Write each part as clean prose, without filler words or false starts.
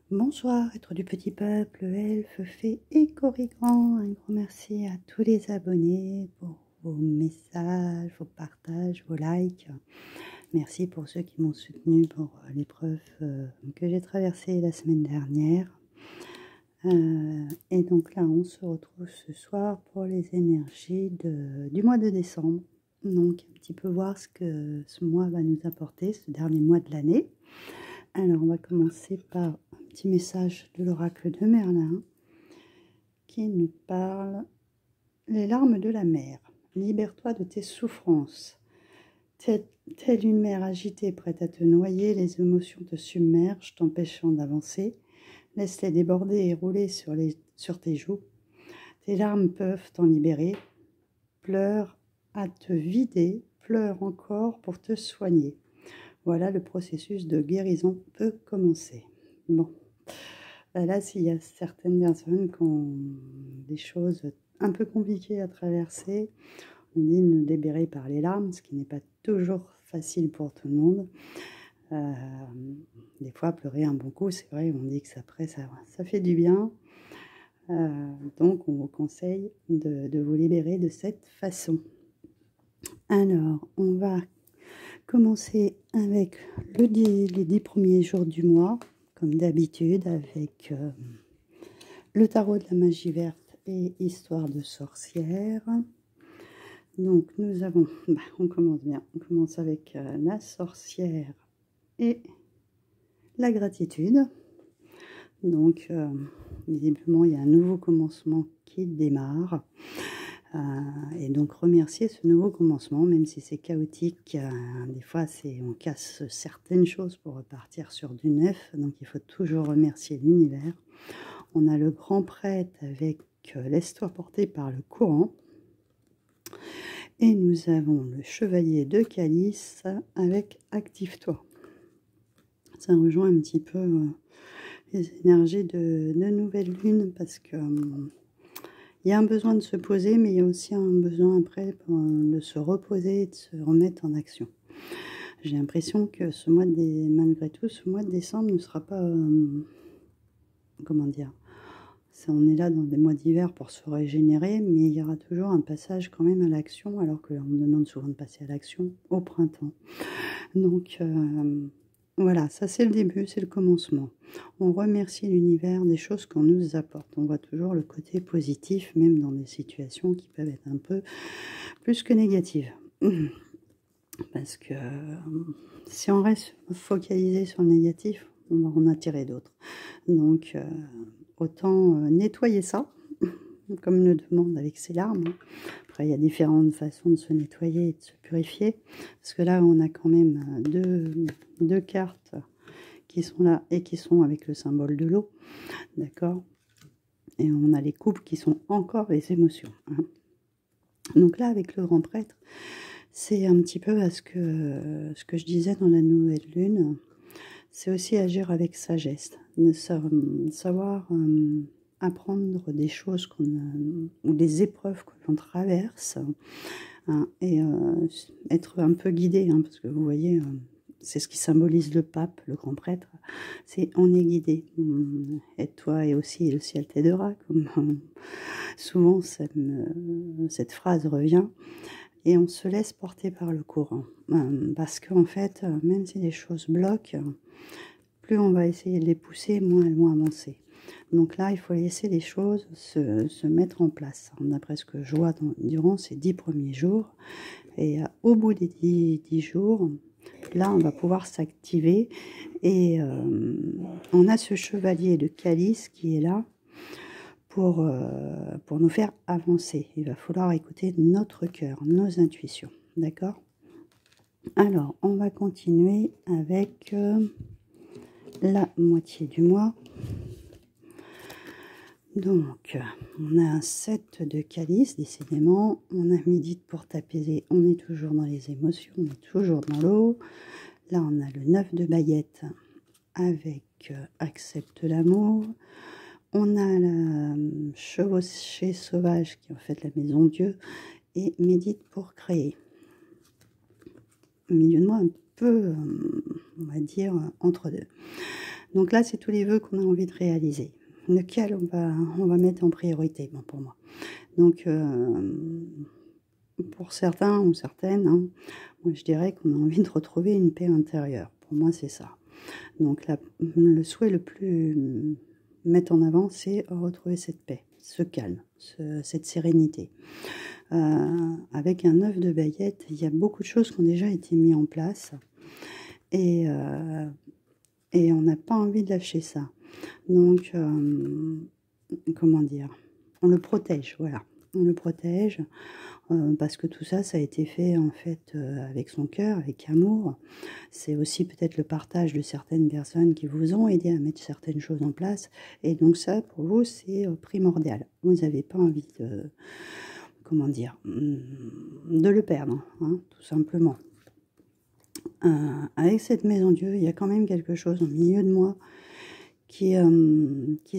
Bonsoir, êtres du petit peuple, elfes, fées et corrigans. Un grand merci à tous les abonnés pour vos messages, vos partages, vos likes. Merci pour ceux qui m'ont soutenu pour l'épreuve que j'ai traversée la semaine dernière. Et donc là, on se retrouve ce soir pour les énergies du mois de décembre. Donc, un petit peu voir ce que ce mois va nous apporter, ce dernier mois de l'année. Alors, on va commencer par un petit message de l'oracle de Merlin qui nous parle. Les larmes de la mer, libère-toi de tes souffrances. Telle une mer agitée prête à te noyer, les émotions te submergent, t'empêchant d'avancer. Laisse-les déborder et rouler sur tes joues. Tes larmes peuvent t'en libérer. Pleure à te vider, pleure encore pour te soigner. Voilà, le processus de guérison peut commencer. Bon, là, s'il y a certaines personnes qui ont des choses un peu compliquées à traverser, on dit de nous libérer par les larmes, ce qui n'est pas toujours facile pour tout le monde. Des fois, pleurer un bon coup, c'est vrai, on dit que après, ça fait du bien. Donc, on vous conseille de vous libérer de cette façon. Alors, on va commencer avec les 10 premiers jours du mois, comme d'habitude, avec le tarot de la magie verte et histoire de sorcière. Donc, nous avons, on commence bien, on commence avec la sorcière et la gratitude. Donc, visiblement, il y a un nouveau commencement qui démarre. Et donc remercier ce nouveau commencement, même si c'est chaotique, des fois on casse certaines choses pour repartir sur du neuf, donc il faut toujours remercier l'univers. On a le grand prêtre avec laisse-toi porter par le courant, et nous avons le chevalier de calice avec active-toi. Ça rejoint un petit peu les énergies de nouvelle lune, parce que il y a un besoin de se poser, mais il y a aussi un besoin après de se reposer et de se remettre en action. J'ai l'impression que malgré tout, ce mois de décembre ne sera pas... comment dire, on est là dans des mois d'hiver pour se régénérer, mais il y aura toujours un passage quand même à l'action, alors que on me demande souvent de passer à l'action au printemps. Donc... voilà, ça c'est le début, c'est le commencement. On remercie l'univers des choses qu'on nous apporte. On voit toujours le côté positif, même dans des situations qui peuvent être un peu plus que négatives. Parce que si on reste focalisé sur le négatif, on va en attirer d'autres. Donc, autant nettoyer ça, comme le demande avec ses larmes. Après, il y a différentes façons de se nettoyer et de se purifier. Parce que là, on a quand même deux cartes qui sont là et qui sont avec le symbole de l'eau. D'accord? Et on a les coupes qui sont encore les émotions. Hein. Donc là, avec le grand prêtre, c'est un petit peu à ce que je disais dans la nouvelle lune. C'est aussi agir avec sagesse. Savoir... apprendre des choses ou des épreuves que l'on traverse, hein, et être un peu guidé, hein, parce que vous voyez, c'est ce qui symbolise le pape, le grand prêtre, c'est on est guidé. Aide-toi et aussi le ciel t'aidera, comme souvent cette phrase revient, et on se laisse porter par le courant, parce qu'en fait, même si les choses bloquent, plus on va essayer de les pousser, moins elles vont avancer. Donc là, il faut laisser les choses se mettre en place, d'après ce que je vois durant ces 10 premiers jours. Et au bout des 10 jours, là, on va pouvoir s'activer. Et on a ce chevalier de calice qui est là pour nous faire avancer. Il va falloir écouter notre cœur, nos intuitions. D'accord? Alors, on va continuer avec la moitié du mois. Donc, on a un 7 de calice, décidément. On a médite pour t'apaiser. On est toujours dans les émotions, on est toujours dans l'eau. Là, on a le 9 de baguette avec accepte l'amour. On a la chevauchée sauvage qui est en fait la maison Dieu et médite pour créer. Au milieu de moi, un peu, on va dire, entre deux. Donc là, c'est tous les vœux qu'on a envie de réaliser, lequel on va mettre en priorité, bon, pour moi. Donc, pour certains ou certaines, hein, moi, je dirais qu'on a envie de retrouver une paix intérieure. Pour moi, c'est ça. Donc, le souhait le plus mettre en avant, c'est retrouver cette paix, ce calme, cette sérénité. Avec un 9 de baguette, il y a beaucoup de choses qui ont déjà été mises en place. Et on n'a pas envie de lâcher ça. Donc, comment dire, on le protège, voilà. On le protège parce que tout ça, ça a été fait en fait avec son cœur, avec amour. C'est aussi peut-être le partage de certaines personnes qui vous ont aidé à mettre certaines choses en place. Et donc ça, pour vous, c'est primordial. Vous n'avez pas envie de, comment dire, de le perdre, hein, tout simplement. Avec cette maison Dieu, il y a quand même quelque chose au milieu de moi qui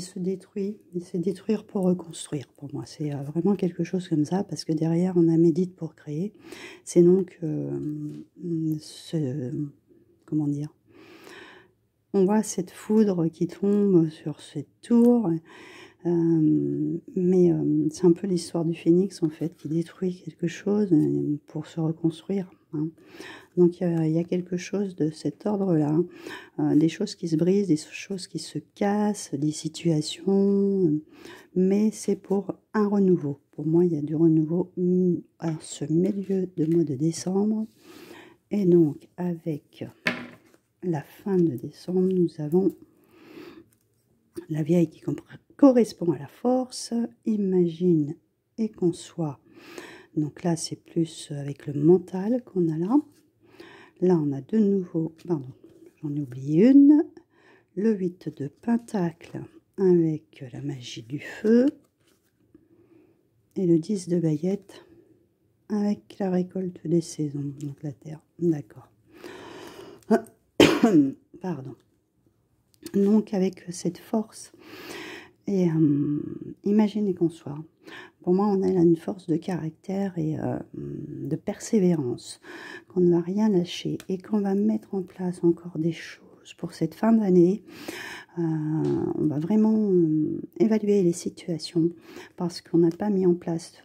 se détruit. Et c'est détruire pour reconstruire, pour moi. C'est vraiment quelque chose comme ça, parce que derrière, on a médite pour créer. C'est donc, comment dire, on voit cette foudre qui tombe sur cette tour, mais c'est un peu l'histoire du phénix, en fait, qui détruit quelque chose pour se reconstruire, hein. Donc, il y a quelque chose de cet ordre-là, des choses qui se brisent, des choses qui se cassent, des situations, mais c'est pour un renouveau. Pour moi, il y a du renouveau à ce milieu de mois de décembre. Et donc, avec la fin de décembre, nous avons la vieille qui correspond à la force, imagine et conçoit. Donc là, c'est plus avec le mental qu'on a là. Là, on a de nouveau, pardon, j'en ai oublié une, le 8 de pentacle avec la magie du feu et le 10 de baguette avec la récolte des saisons, donc la terre, d'accord. Pardon. Donc, avec cette force, et imaginez qu'on soit. Pour moi, on a là une force de caractère et de persévérance, qu'on ne va rien lâcher et qu'on va mettre en place encore des choses pour cette fin d'année. On va vraiment évaluer les situations parce qu'on n'a pas mis en place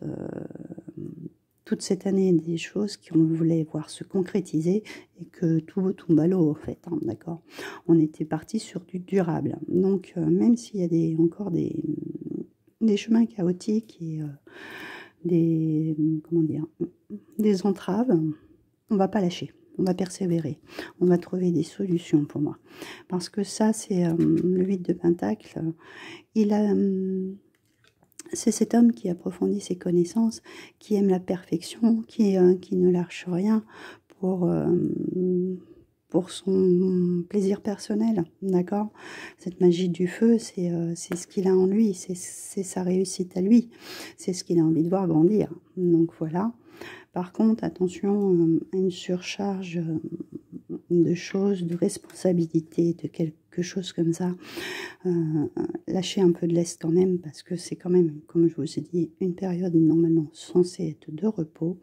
toute cette année des choses qu'on voulait voir se concrétiser et que tout tombe à l'eau, en fait, hein, d'accord. On était parti sur du durable. Donc, même s'il y a encore des chemins chaotiques et comment dire, des entraves, on va pas lâcher. On va persévérer. On va trouver des solutions pour moi. Parce que ça, c'est le 8 de pentacle. C'est cet homme qui approfondit ses connaissances, qui aime la perfection, qui ne lâche rien pour son plaisir personnel, d'accord? Cette magie du feu, c'est ce qu'il a en lui, c'est sa réussite à lui, c'est ce qu'il a envie de voir grandir. Donc voilà. Par contre, attention à une surcharge de choses, de responsabilités, de quelque chose comme ça. Lâcher un peu de lest quand même, parce que c'est quand même, comme je vous ai dit, une période normalement censée être de repos.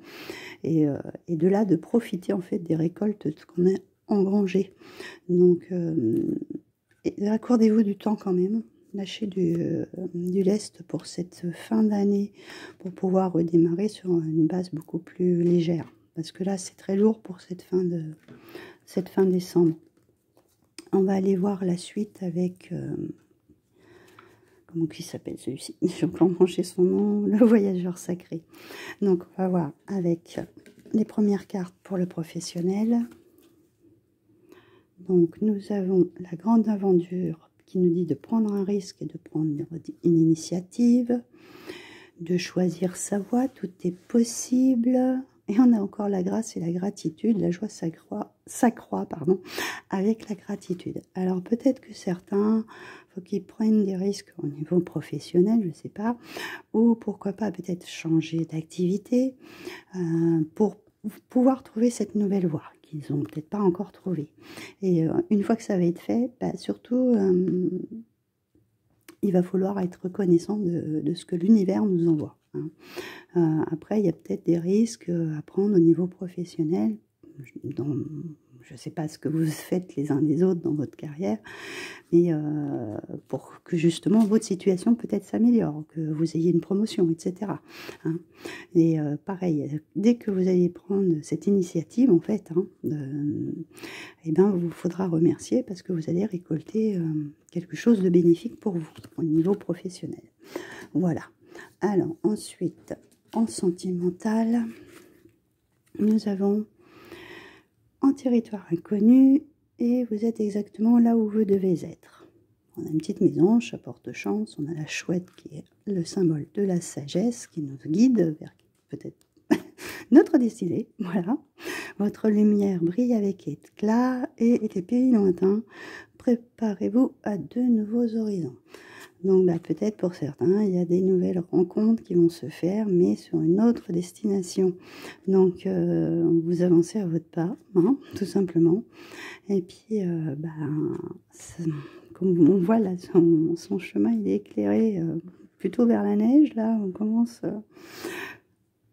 Et de là, de profiter en fait des récoltes qu'on a engrangées. Donc, accordez-vous du temps quand même. Lâchez du lest pour cette fin d'année, pour pouvoir redémarrer sur une base beaucoup plus légère. Parce que là, c'est très lourd pour cette fin décembre. On va aller voir la suite avec... comment il s'appelle celui-ci? J'ai encore mangé son nom, le voyageur sacré. Donc, on va voir avec les premières cartes pour le professionnel. Donc, nous avons la grande aventure qui nous dit de prendre un risque et de prendre une initiative, de choisir sa voie, tout est possible. Et on a encore la grâce et la gratitude, la joie s'accroît, avec la gratitude. Alors peut-être que certains, faut qu'ils prennent des risques au niveau professionnel, je ne sais pas, ou pourquoi pas peut-être changer d'activité pour pouvoir trouver cette nouvelle voie qu'ils n'ont peut-être pas encore trouvée. Et une fois que ça va être fait, surtout, il va falloir être reconnaissant de ce que l'univers nous envoie, hein. Après, il y a peut-être des risques à prendre au niveau professionnel. je ne sais pas ce que vous faites les uns des autres dans votre carrière, mais pour que justement votre situation peut-être s'améliore, que vous ayez une promotion, etc. Hein. Et pareil, dès que vous allez prendre cette initiative, en fait, hein, eh ben, vous faudra remercier parce que vous allez récolter quelque chose de bénéfique pour vous au niveau professionnel. Voilà. Alors ensuite, en sentimental, nous avons en territoire inconnu et vous êtes exactement là où vous devez être. On a une petite maison, ça porte chance, on a la chouette qui est le symbole de la sagesse qui nous guide vers peut-être notre destinée. Voilà. Votre lumière brille avec éclat et les pays lointains, préparez-vous à de nouveaux horizons. Donc peut-être pour certains, il y a des nouvelles rencontres qui vont se faire, mais sur une autre destination. Donc vous avancez à votre pas, hein, tout simplement. Et puis, comme on voit là, son chemin, il est éclairé plutôt vers la neige. Là, on commence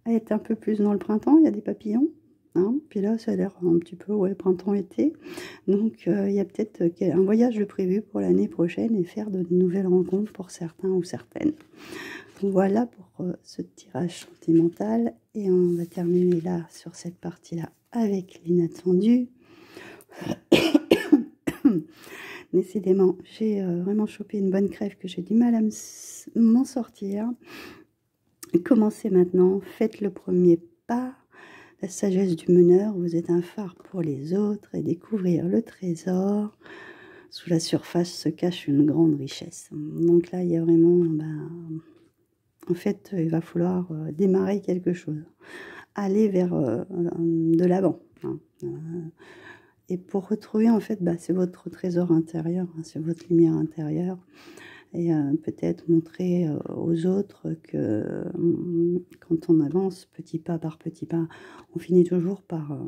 à être un peu plus dans le printemps, il y a des papillons. Hein, puis là, ça a l'air un petit peu printemps-été. Donc, il y a peut-être un voyage de prévu pour l'année prochaine et faire de nouvelles rencontres pour certains ou certaines. Voilà pour ce tirage sentimental. Et on va terminer là, sur cette partie-là, avec l'inattendu. Décidément, j'ai vraiment chopé une bonne crève que j'ai du mal à m'en sortir. Commencez maintenant, faites le premier pas. La sagesse du meneur, vous êtes un phare pour les autres et découvrir le trésor. Sous la surface se cache une grande richesse. Donc là, il y a vraiment, en fait, il va falloir démarrer quelque chose. Aller vers de l'avant. Hein. Et pour retrouver, en fait, c'est votre trésor intérieur, hein, c'est votre lumière intérieure. Et peut-être montrer aux autres que quand on avance petit pas par petit pas, on finit toujours par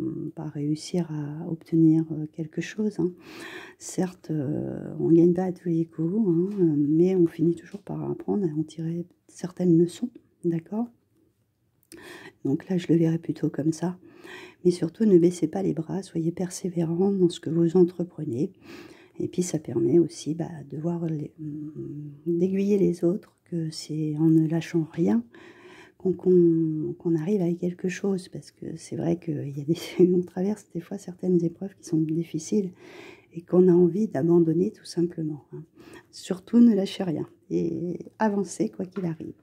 réussir à obtenir quelque chose. Hein. Certes, on ne gagne pas à tous les coups, hein, mais on finit toujours par apprendre et en tirer certaines leçons, d'accord? Donc là, je le verrais plutôt comme ça. Mais surtout, ne baissez pas les bras, soyez persévérants dans ce que vous entreprenez. Et puis ça permet aussi de voir, d'aiguiller les autres, que c'est en ne lâchant rien qu'on arrive à quelque chose. Parce que c'est vrai qu'on traverse des fois certaines épreuves qui sont difficiles et qu'on a envie d'abandonner tout simplement. Hein. Surtout ne lâchez rien et avancez quoi qu'il arrive.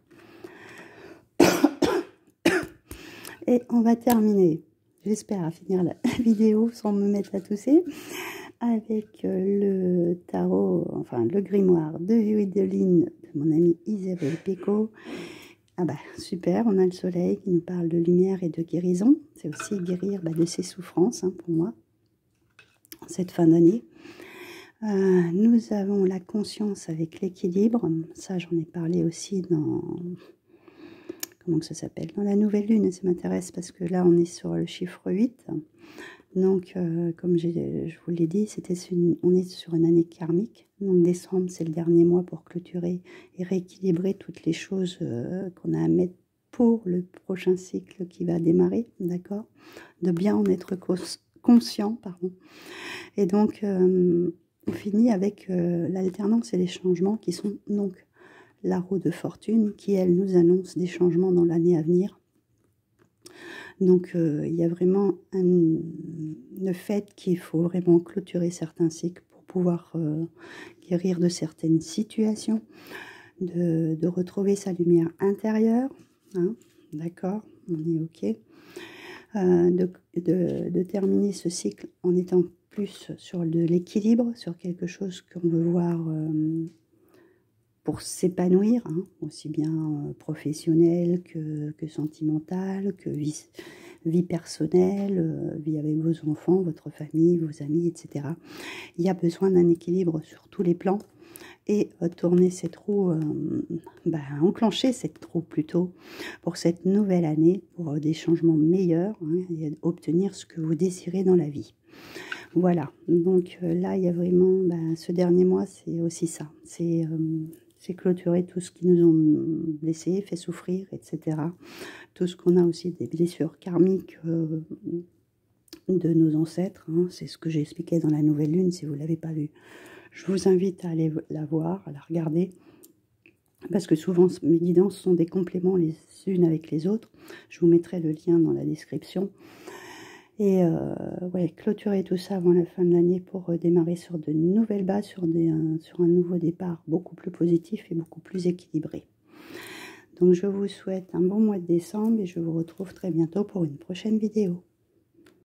Et on va terminer, j'espère, à finir la vidéo sans me mettre à tousser, avec le tarot, enfin le grimoire de Huideline de mon amie Isabelle Picot. Ah super, on a le soleil qui nous parle de lumière et de guérison. C'est aussi guérir de ses souffrances, hein, pour moi, en cette fin d'année. Nous avons la conscience avec l'équilibre. Ça, j'en ai parlé aussi dans... Comment que ça s'appelle? Dans la nouvelle lune, ça m'intéresse parce que là, on est sur le chiffre 8. Donc, comme je vous l'ai dit, on est sur une année karmique. Donc, décembre, c'est le dernier mois pour clôturer et rééquilibrer toutes les choses qu'on a à mettre pour le prochain cycle qui va démarrer, d'accord? De bien en être conscient, pardon. Et donc, on finit avec l'alternance et les changements qui sont donc la roue de fortune qui, elle, nous annonce des changements dans l'année à venir. Donc, il y a vraiment le fait qu'il faut vraiment clôturer certains cycles pour pouvoir guérir de certaines situations, de retrouver sa lumière intérieure, hein, d'accord, on est OK, de terminer ce cycle en étant plus sur de l'équilibre, sur quelque chose qu'on veut voir pour s'épanouir, hein, aussi bien professionnel que sentimental, que vie personnelle, vie avec vos enfants, votre famille, vos amis, etc. Il y a besoin d'un équilibre sur tous les plans et tourner cette roue, enclencher cette roue plutôt pour cette nouvelle année, pour des changements meilleurs, hein, et obtenir ce que vous désirez dans la vie. Voilà, donc là, il y a vraiment, ce dernier mois, c'est aussi ça, c'est clôturer tout ce qui nous ont blessés, fait souffrir, etc. Tout ce qu'on a aussi des blessures karmiques de nos ancêtres. Hein. C'est ce que j'ai expliqué dans la nouvelle lune, si vous ne l'avez pas vu. Je vous invite à aller la voir, à la regarder, parce que souvent mes guidances sont des compléments les unes avec les autres. Je vous mettrai le lien dans la description. Et ouais, clôturer tout ça avant la fin de l'année pour démarrer sur de nouvelles bases, sur un nouveau départ beaucoup plus positif et beaucoup plus équilibré. Donc je vous souhaite un bon mois de décembre et je vous retrouve très bientôt pour une prochaine vidéo.